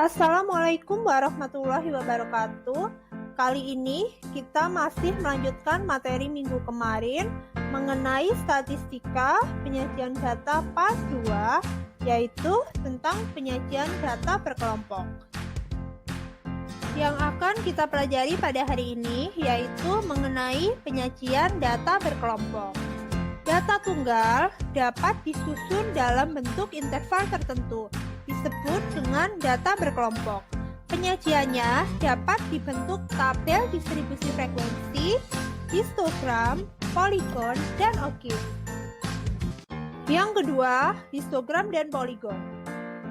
Assalamualaikum warahmatullahi wabarakatuh. Kali ini kita masih melanjutkan materi minggu kemarin mengenai statistika penyajian data PAS 2, yaitu tentang penyajian data berkelompok. Yang akan kita pelajari pada hari ini yaitu mengenai penyajian data berkelompok. Data tunggal dapat disusun dalam bentuk interval tertentu, disebut dengan data berkelompok. Penyajiannya dapat dibentuk tabel distribusi frekuensi, histogram, poligon, dan OKIF. Yang kedua, histogram dan poligon.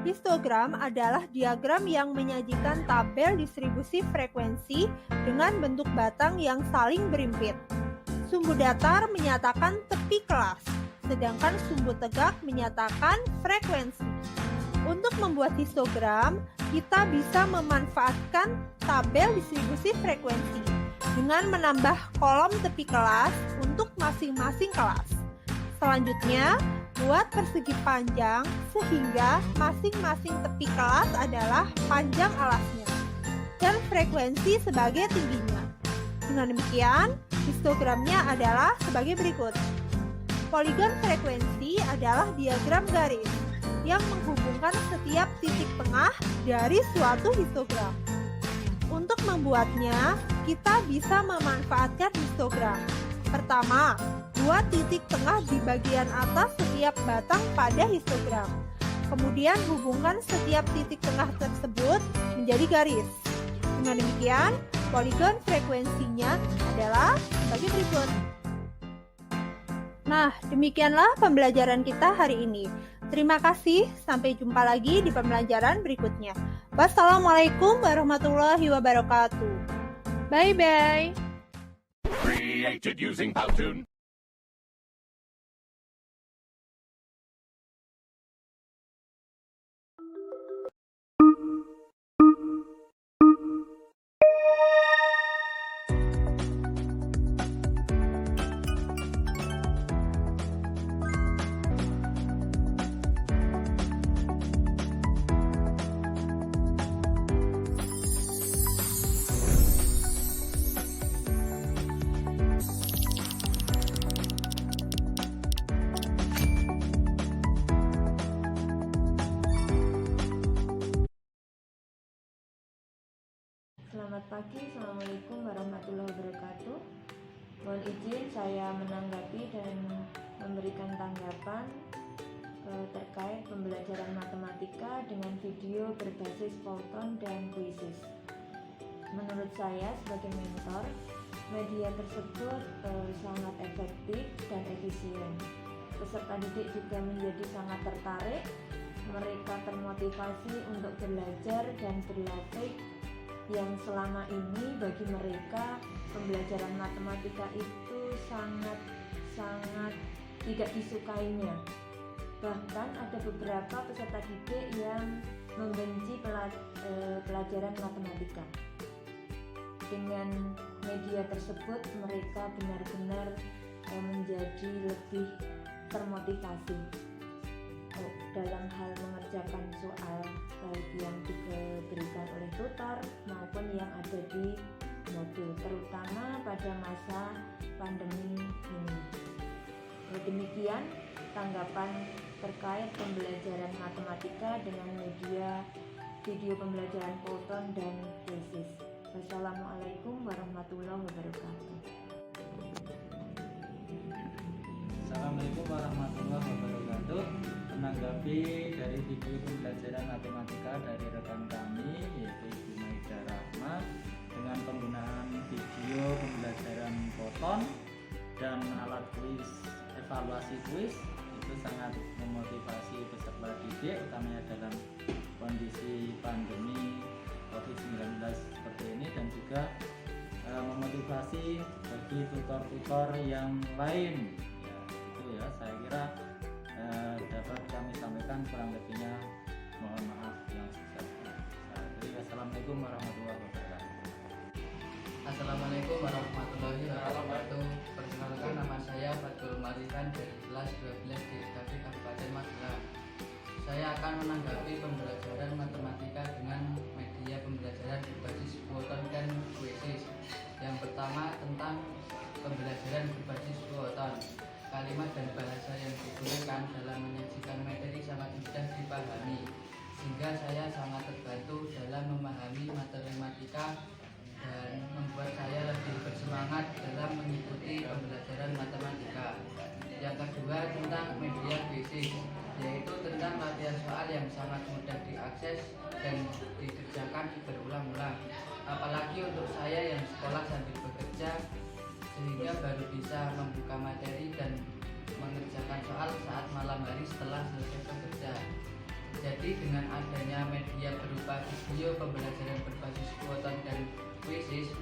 Histogram adalah diagram yang menyajikan tabel distribusi frekuensi dengan bentuk batang yang saling berimpit. Sumbu datar menyatakan tepi kelas, sedangkan sumbu tegak menyatakan frekuensi. Untuk membuat histogram, kita bisa memanfaatkan tabel distribusi frekuensi dengan menambah kolom tepi kelas untuk masing-masing kelas. Selanjutnya, buat persegi panjang sehingga masing-masing tepi kelas adalah panjang alasnya dan frekuensi sebagai tingginya. Dengan demikian, histogramnya adalah sebagai berikut. Poligon frekuensi adalah diagram garis yang menghubungkan setiap titik tengah dari suatu histogram. Untuk membuatnya, kita bisa memanfaatkan histogram. Pertama, buat titik tengah di bagian atas setiap batang pada histogram. Kemudian hubungkan setiap titik tengah tersebut menjadi garis. Dengan demikian, poligon frekuensinya adalah sebagai berikut. Nah, demikianlah pembelajaran kita hari ini. Terima kasih, sampai jumpa lagi di pembelajaran berikutnya. Wassalamualaikum warahmatullahi wabarakatuh. Bye-bye. Created using Powtoon. Selamat pagi, Assalamualaikum warahmatullahi wabarakatuh. Mohon izin saya menanggapi dan memberikan tanggapan terkait pembelajaran matematika dengan video berbasis Powtoon dan Quizzes. Menurut saya sebagai mentor, media tersebut sangat efektif dan efisien. Peserta didik juga menjadi sangat tertarik, mereka termotivasi untuk belajar dan berlatih yang selama ini bagi mereka pembelajaran matematika itu sangat tidak disukainya. Bahkan ada beberapa peserta didik yang membenci pelajaran matematika. Dengan media tersebut mereka benar-benar menjadi lebih termotivasi dalam hal mengerjakan soal baik yang diberikan oleh tutor maupun yang ada di modul, terutama pada masa pandemi ini. Demikian tanggapan terkait pembelajaran matematika dengan media video pembelajaran Powtoon dan Quizzes. Wassalamualaikum warahmatullahi wabarakatuh. Assalamualaikum warahmatullahi wabarakatuh. Menanggapi dari video pembelajaran matematika dari rekan kami yaitu Ibu Maida Rahma dengan penggunaan video pembelajaran Powtoon dan alat kuis evaluasi kuis, itu sangat memotivasi peserta didik utamanya dalam kondisi pandemi COVID-19 seperti ini, dan juga memotivasi bagi tutor-tutor yang lain. Ya, saya kira dapat kami sampaikan, kurang lebihnya mohon maaf yang sebesar-besarnya. Jadi wassalamualaikum warahmatullahi wabarakatuh. Assalamualaikum warahmatullahi wabarakatuh. Perkenalkan, nama saya Fatul Marikan dari kelas 12 di SKB Kabupaten Magelang. saya akan menanggapi pembelajaran matematika dengan media pembelajaran berbasis Quoton dan Quizzes. Yang pertama tentang pembelajaran berbasis Quoton. Kalimat dan bahasa yang digunakan dalam menyajikan materi sangat mudah dipahami, sehingga saya sangat terbantu dalam memahami matematika dan membuat saya lebih bersemangat dalam mengikuti pembelajaran matematika. Yang kedua tentang media Quizzes, yaitu tentang latihan soal yang sangat mudah diakses dan dikerjakan berulang-ulang, apalagi untuk saya yang sekolah sambil bekerja, sehingga baru bisa membuka materi dan mengerjakan soal saat malam hari setelah selesai bekerja. Jadi dengan adanya media berupa video pembelajaran berbasis Quoton dan Quizzes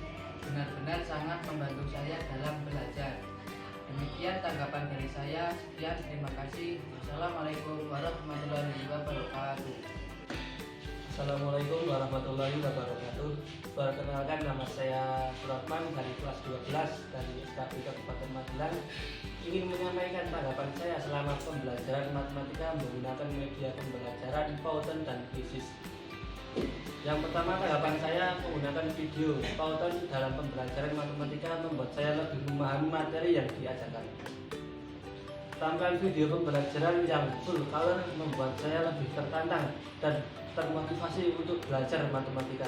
benar-benar sangat membantu saya dalam belajar. Demikian tanggapan dari saya. Sekian, terima kasih. Wassalamualaikum warahmatullahi wabarakatuh. Assalamualaikum warahmatullahi wabarakatuh. Perkenalkan, nama saya Suratman dari kelas 12 dari SKB Kabupaten Magelang. Ingin menyampaikan tanggapan saya selama pembelajaran matematika menggunakan media pembelajaran Quoton dan Quizzes. Yang pertama, tanggapan saya menggunakan video Quoton dalam pembelajaran matematika membuat saya lebih memahami materi yang diajarkan. Tampilan video pembelajaran yang full color membuat saya lebih tertantang dan termotivasi untuk belajar matematika.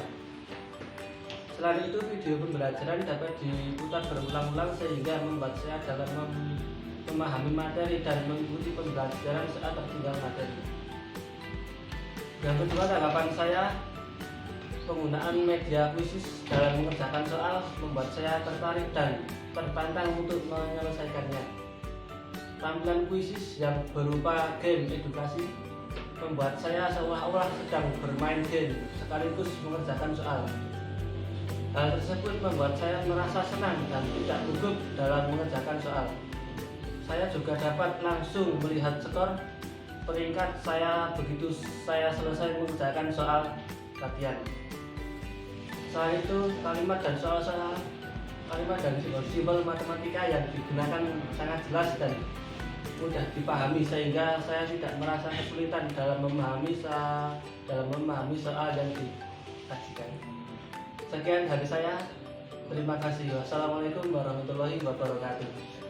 Selain itu, video pembelajaran dapat diputar berulang-ulang sehingga membuat saya dalam memahami materi dan mengikuti pembelajaran saat tertinggal materi. Yang kedua, tanggapan saya penggunaan media Quizzes dalam mengerjakan soal membuat saya tertarik dan tertantang untuk menyelesaikannya. Tampilan Quizzes yang berupa game edukasi membuat saya seolah-olah sedang bermain game sekaligus mengerjakan soal. Hal tersebut membuat saya merasa senang dan tidak gugup dalam mengerjakan soal. Saya juga dapat langsung melihat skor peringkat saya begitu saya selesai mengerjakan soal latihan. Selain itu, kalimat dan simbol matematika yang digunakan sangat jelas dan mudah dipahami sehingga saya tidak merasa kesulitan dalam memahami soal yang dikajikan. Sekian dari saya. Terima kasih. Wassalamualaikum warahmatullahi wabarakatuh.